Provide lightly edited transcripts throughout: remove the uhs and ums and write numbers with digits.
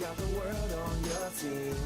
got the world on your team,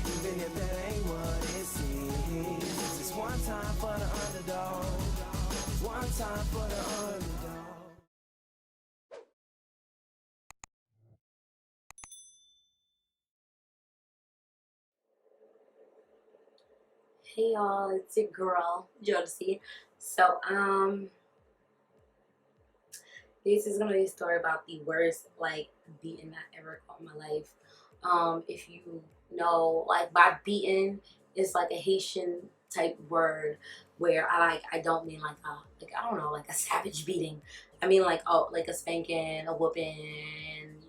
even if that ain't what it seems. It's one time for the underdog, one time for the underdog. Hey y'all, it's your girl Jodessy. So this is gonna be a story about the worst beating I ever got in my life. If you know, like, by beating is like a Haitian type word where I don't mean I don't know, like a savage beating. I mean like a spanking, a whooping,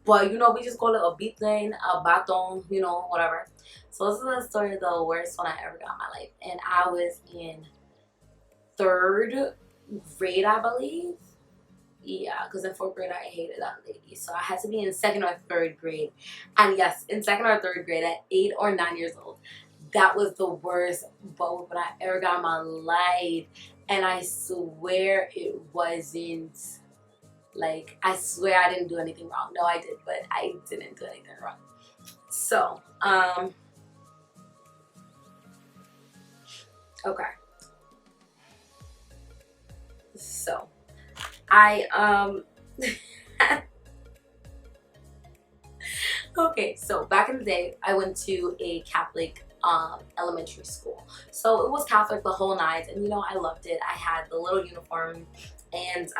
but we just call it a beating, a baton, whatever. So this is the story of the worst one I ever got in my life, and I was in third grade, I believe. Yeah, because in fourth grade I hated that lady, so I had to be in second or third grade. And yes, in second or third grade, at 8 or 9 years old, that was the worst boat I ever got in my life. And I swear it wasn't I swear I didn't do anything wrong. No, I did, but I didn't do anything wrong. So, okay. So, I, okay, so back in the day, I went to a Catholic elementary school. So it was Catholic the whole night, and I loved it. I had the little uniform, and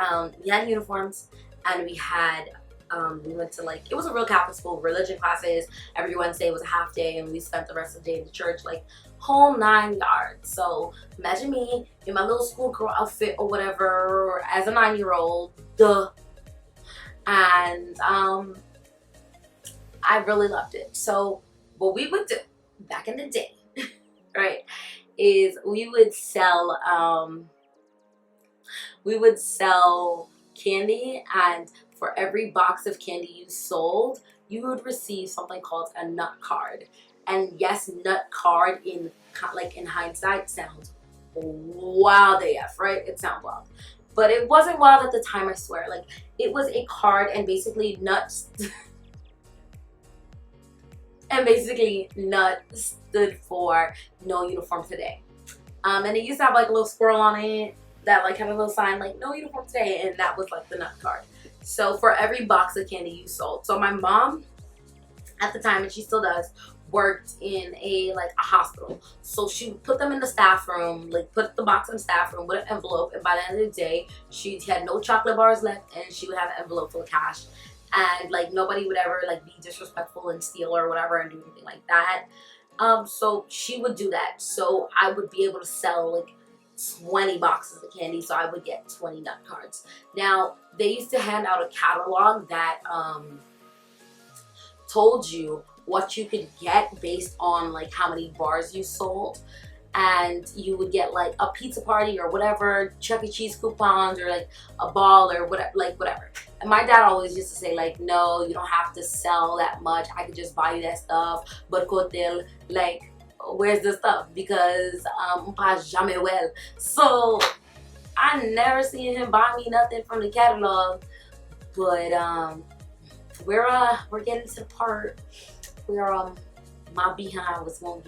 we had uniforms, and we went to, it was a real Catholic school, religion classes. Every Wednesday was a half day, and we spent the rest of the day in the church, whole 9 yards. So imagine me in my little schoolgirl outfit or whatever as a 9-year-old, duh. And I really loved it. So what we would do back in the day, right, is we would sell candy, and for every box of candy you sold, you would receive something called a nut card. And yes, nut card in hindsight sounds wild AF, right? It sounds wild. But it wasn't wild at the time, I swear. It was a card, and basically nuts and basically nut stood for no uniform today. And it used to have a little squirrel on it that had a little sign no uniform today, and that was the nut card. So for every box of candy you sold. So my mom at the time, and she still does, worked in a hospital. So she would put them in the staff room, put the box in the staff room with an envelope, and by the end of the day, she had no chocolate bars left, and she would have an envelope full of cash. And nobody would ever be disrespectful and steal or whatever and do anything like that. So she would do that. So I would be able to sell 20 boxes of candy, so I would get 20 nut cards. Now, they used to hand out a catalog that told you what you could get based on how many bars you sold, and you would get a pizza party or whatever, Chuck E. Cheese coupons, or a ball or whatever. And my dad always used to say no, you don't have to sell that much, I could just buy you that stuff, but hotel, where's the stuff, because pas jamais well. So I never seen him buy me nothing from the catalog. But we're getting to the part where my behind was gonna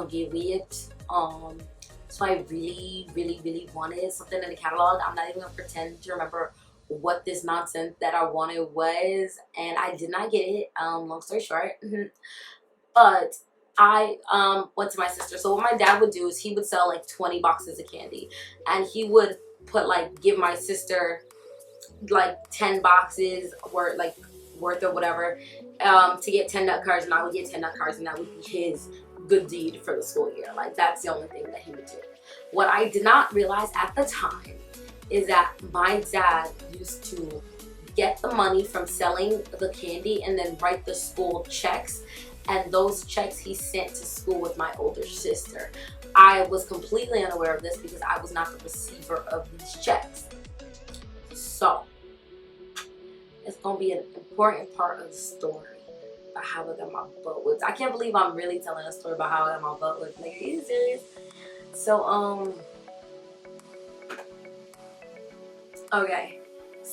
get weird. So I really, really, really wanted something in the catalog. I'm not even gonna pretend to remember what this nonsense that I wanted was, and I did not get it. Long story short. But I went to my sister. So what my dad would do is he would sell 20 boxes of candy, and he would put give my sister 10 boxes worth or whatever, to get 10 nut cards, and I would get 10 nut cards, and that would be his good deed for the school year. That's the only thing that he would do. What I did not realize at the time is that my dad used to get the money from selling the candy and then write the school checks, and those checks he sent to school with my older sister. I was completely unaware of this because I was not the receiver of these checks. So it's gonna be an important part of the story about how I got my butt whipped. I can't believe I'm really telling a story about how I got my butt whipped. Are you serious? So okay.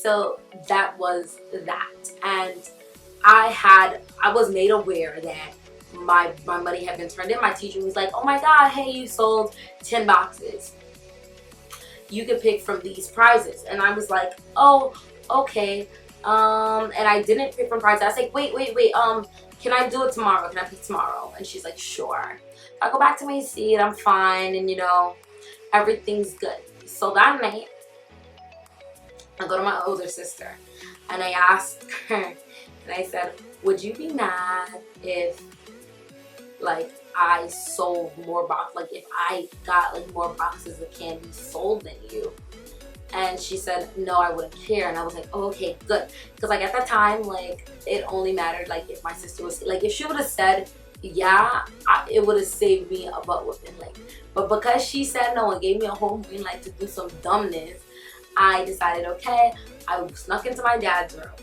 So that was that. And I was made aware that my money had been turned in. My teacher was like, oh my god, hey, you sold 10 boxes. You can pick from these prizes. And I was like, oh, okay. And I didn't pick from prizes. I was like, wait, can I do it tomorrow? Can I pick tomorrow? And she's like, sure. I go back to my seat, I'm fine, and everything's good. So that night, I go to my older sister and I asked her, and I said, would you be mad if like I sold more boxes, like if I got like more boxes of candy sold than you? And she said, no, I wouldn't care. And I was like, oh, okay, good. Because like at that time, like it only mattered like if my sister was, like if she would have said, yeah, it would have saved me a butt whipping. Like, but because she said no and gave me a whole green light to do some dumbness, I decided, okay, I snuck into my dad's room.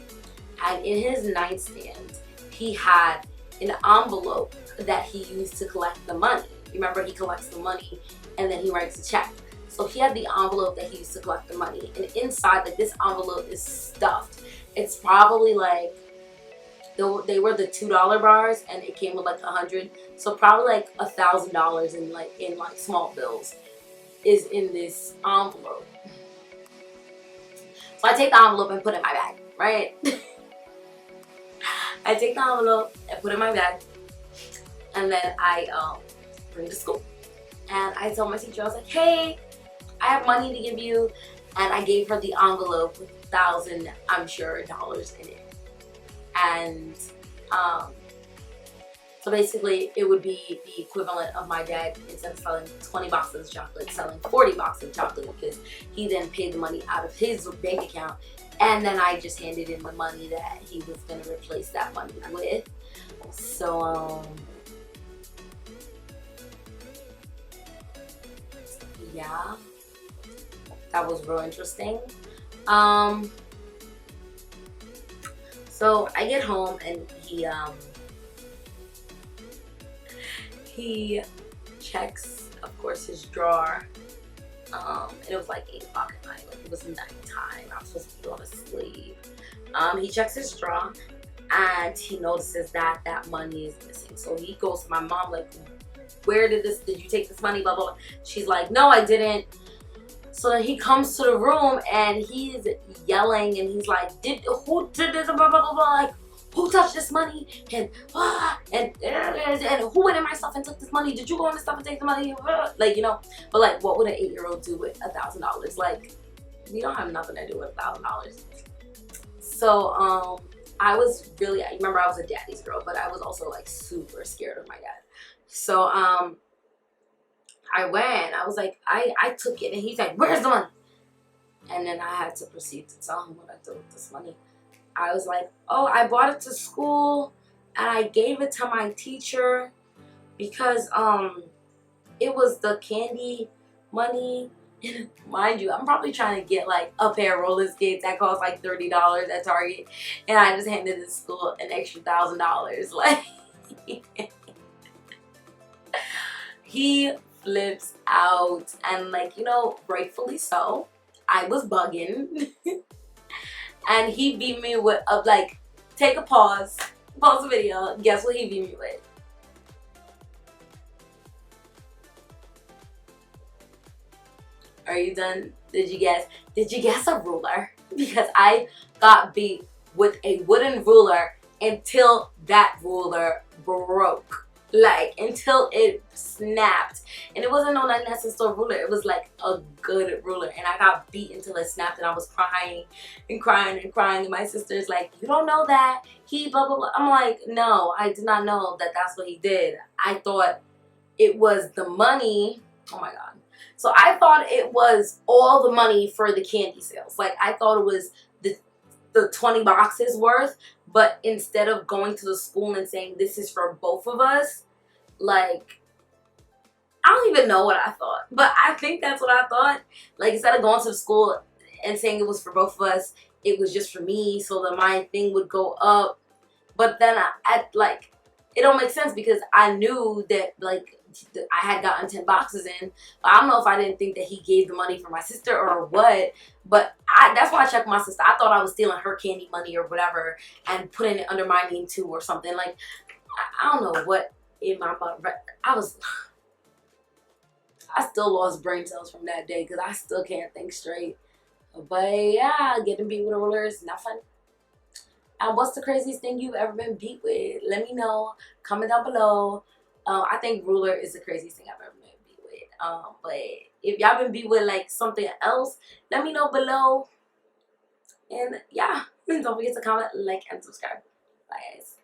And in his nightstand, he had an envelope that he used to collect the money. Remember, he collects the money and then he writes a check. So he had the envelope that he used to collect the money, and inside, like this envelope is stuffed. It's probably like, they were the $2 bars, and it came with like 100. So probably like $1,000 in like small bills is in this envelope. So I take the envelope and put it in my bag, right? I take the envelope and put it in my bag, and then I bring it to school. And I told my teacher, I was like, hey, I have money to give you. And I gave her the envelope with 1,000, I'm sure, dollars in it. And so basically it would be the equivalent of my dad, instead of selling 20 boxes of chocolate, selling 40 boxes of chocolate, because he then paid the money out of his bank account. And then I just handed in the money that he was going to replace that money with. So, yeah, that was real interesting. So I get home and he checks, of course, his drawer. And it was like 8 o'clock at night, like it was nighttime. I was supposed to be going to sleep. He checks his drawer and he notices that that money is missing. So he goes to my mom like, where did you take this money, blah, blah, blah. She's like, no, I didn't. So then he comes to the room and he's yelling and he's like, who did this, blah, blah, blah, blah, like, who touched this money? And who went in my stuff and took this money? Did you go in the stuff and take the money? Like, but like, what would an 8-year-old do with $1,000? Like, we don't have nothing to do with $1,000. So, I was really, I remember I was a daddy's girl, but I was also like super scared of my dad. So, I went, I was like, I took it, and he's like, where's the money? And then I had to proceed to tell him what I did with this money. I was like, oh, I brought it to school and I gave it to my teacher because it was the candy money. Mind you, I'm probably trying to get like a pair of roller skates that cost like $30 at Target, and I just handed the school an extra $1,000. Like, he flips out, and like, rightfully so. I was bugging. And he beat me with like, take a pause the video. Guess what he beat me with? Are you done? Did you guess? Did you guess a ruler? Because I got beat with a wooden ruler until that ruler broke. Like, until it snapped. And it wasn't no unnecessary ruler. It was like a good ruler. And I got beat until it snapped, and I was crying and crying and crying. And my sister's like, you don't know that he blah, blah, blah. I'm like, no, I did not know that that's what he did. I thought it was the money. Oh my God. So I thought it was all the money for the candy sales. Like, I thought it was the 20 boxes worth. But instead of going to the school and saying, this is for both of us, like, I don't even know what I thought. But I think that's what I thought. Like, instead of going to the school and saying it was for both of us, it was just for me, so that my thing would go up. But then it don't make sense, because I knew that, like, I had gotten 10 boxes in. I don't know if I didn't think that he gave the money for my sister or what, but that's why I checked my sister. I thought I was stealing her candy money or whatever and putting it under my name too or something. Like, I don't know what in my mind. I still lost brain cells from that day because I still can't think straight. But yeah, getting beat with a ruler is not fun. And what's the craziest thing you've ever been beat with? Let me know. Comment down below. I think ruler is the craziest thing I've ever been beat with. But if y'all been beat with like something else, let me know below. And yeah, don't forget to comment, like, and subscribe. Bye guys.